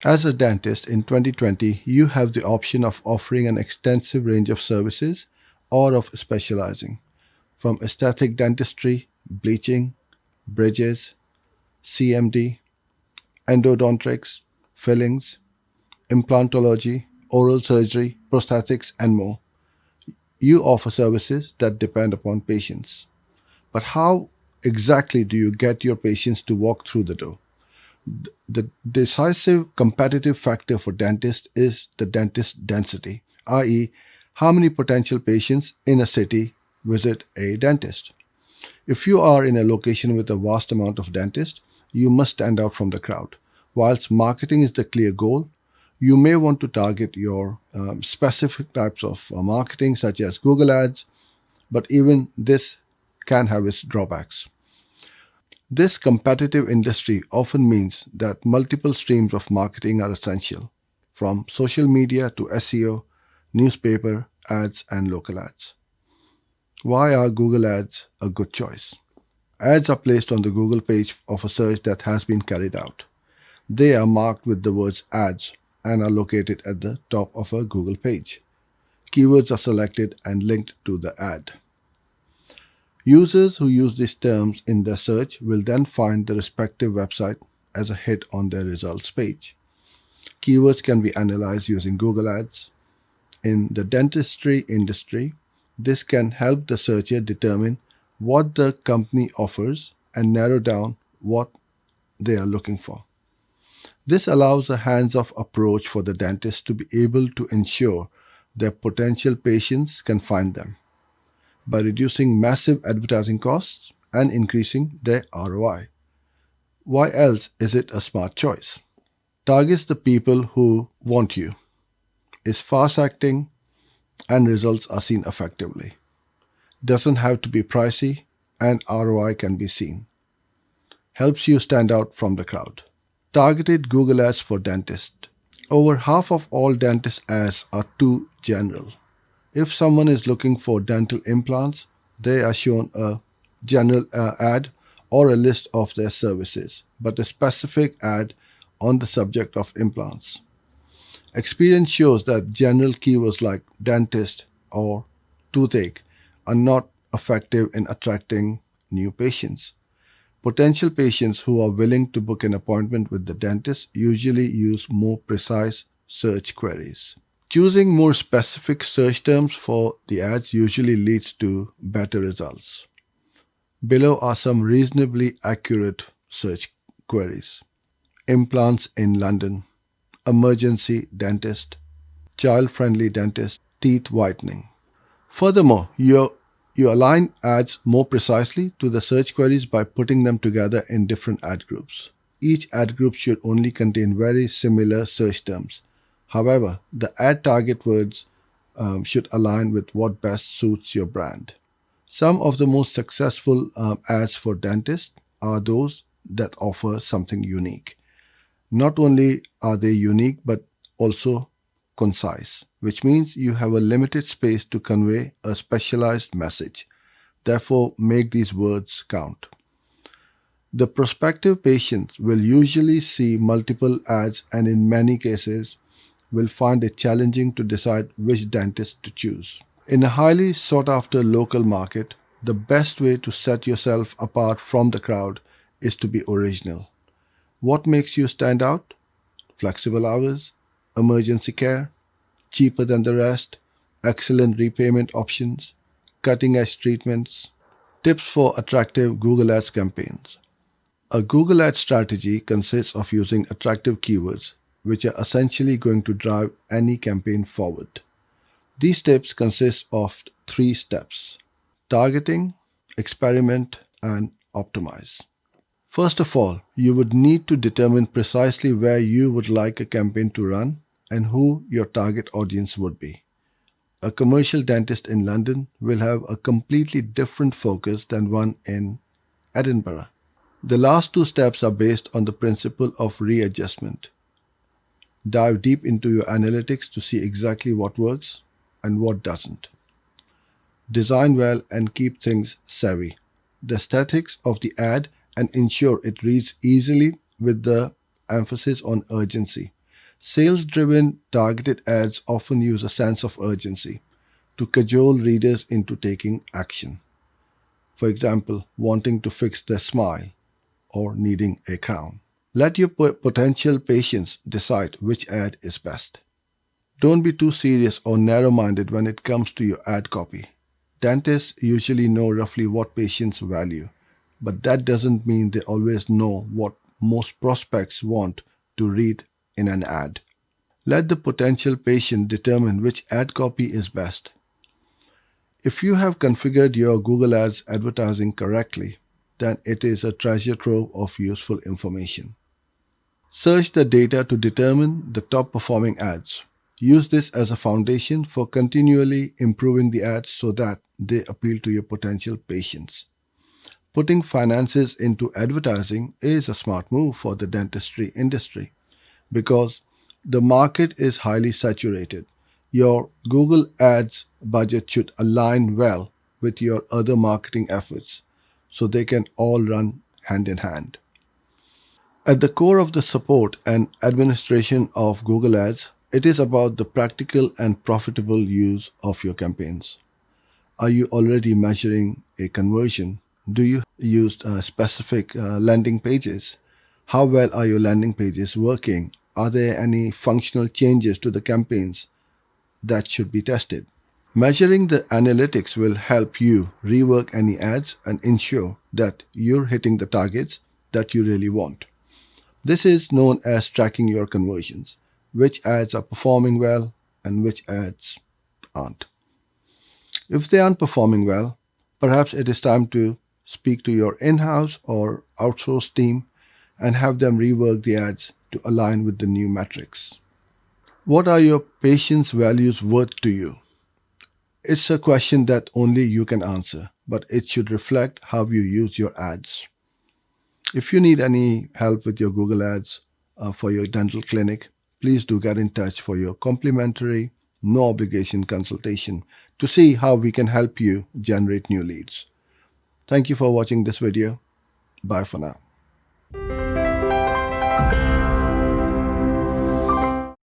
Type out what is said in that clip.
As a dentist in 2020, you have the option of offering an extensive range of services or of specializing, from aesthetic dentistry, bleaching, bridges, CMD, endodontics, fillings, implantology, oral surgery, prosthetics, and more. You offer services that depend upon patients. But how exactly do you get your patients to walk through the door? The decisive competitive factor for dentists is the dentist density, i.e., how many potential patients in a city visit a dentist. If you are in a location with a vast amount of dentists, you must stand out from the crowd. Whilst marketing is the clear goal, you may want to target your specific types of marketing, such as Google Ads, but even this can have its drawbacks. This competitive industry often means that multiple streams of marketing are essential, from social media to SEO, newspaper ads, and local ads. Why are Google Ads a good choice? Ads are placed on the Google page of a search that has been carried out. They are marked with the words ads and are located at the top of a Google page. Keywords are selected and linked to the ad. Users who use these terms in their search will then find the respective website as a hit on their results page. Keywords can be analyzed using Google Ads. In the dentistry industry, this can help the searcher determine what the company offers and narrow down what they are looking for. This allows a hands-off approach for the dentist to be able to ensure their potential patients can find them by reducing massive advertising costs and increasing their ROI. Why else is it a smart choice? Targets the people who want you, is fast acting, and results are seen effectively. Doesn't have to be pricey, and ROI can be seen. Helps you stand out from the crowd. Targeted Google Ads for dentists. Over half of all dentist ads are too general. If someone is looking for dental implants, they are shown a general ad or a list of their services, but a specific ad on the subject of implants. Experience shows that general keywords like dentist or toothache are not effective in attracting new patients. Potential patients who are willing to book an appointment with the dentist usually use more precise search queries. Choosing more specific search terms for the ads usually leads to better results. Below are some reasonably accurate search queries: implants in London, emergency dentist, child-friendly dentist, teeth whitening. Furthermore, you align ads more precisely to the search queries by putting them together in different ad groups. Each ad group should only contain very similar search terms. However, the ad target words should align with what best suits your brand. Some of the most successful ads for dentists are those that offer something unique. Not only are they unique, but also concise, which means you have a limited space to convey a specialized message. Therefore, make these words count. The prospective patients will usually see multiple ads and in many cases will find it challenging to decide which dentist to choose. In a highly sought after local market, the best way to set yourself apart from the crowd is to be original. What makes you stand out? Flexible hours, emergency care, cheaper than the rest, excellent repayment options, cutting edge treatments. Tips for attractive Google Ads campaigns. A Google Ads strategy consists of using attractive keywords, which are essentially going to drive any campaign forward. These tips consist of 3 steps: targeting, experiment, and optimize. First of all, you would need to determine precisely where you would like a campaign to run and who your target audience would be. A commercial dentist in London will have a completely different focus than one in Edinburgh. The last 2 steps are based on the principle of readjustment. Dive deep into your analytics to see exactly what works and what doesn't. Design well and keep things savvy. The aesthetics of the ad and ensure it reads easily with the emphasis on urgency. Sales driven targeted ads often use a sense of urgency to cajole readers into taking action. For example, wanting to fix their smile or needing a crown. Let your potential patients decide which ad is best. Don't be too serious or narrow minded when it comes to your ad copy. Dentists usually know roughly what patients value, but that doesn't mean they always know what most prospects want to read in an ad. Let the potential patient determine which ad copy is best. If you have configured your Google Ads advertising correctly, then it is a treasure trove of useful information. Search the data to determine the top performing ads. Use this as a foundation for continually improving the ads so that they appeal to your potential patients. Putting finances into advertising is a smart move for the dentistry industry because the market is highly saturated. Your Google Ads budget should align well with your other marketing efforts so they can all run hand in hand. At the core of the support and administration of Google Ads, it is about the practical and profitable use of your campaigns. Are you already measuring a conversion? Do you use specific landing pages? How well are your landing pages working? Are there any functional changes to the campaigns that should be tested? Measuring the analytics will help you rework any ads and ensure that you're hitting the targets that you really want. This is known as tracking your conversions, which ads are performing well and which ads aren't. If they aren't performing well, perhaps it is time to speak to your in house or outsourced team and have them rework the ads to align with the new metrics. What are your patients' values worth to you? It's a question that only you can answer, but it should reflect how you use your ads. If you need any help with your Google Ads for your dental clinic, please do get in touch for your complimentary, no obligation consultation to see how we can help you generate new leads. Thank you for watching this video. Bye for now.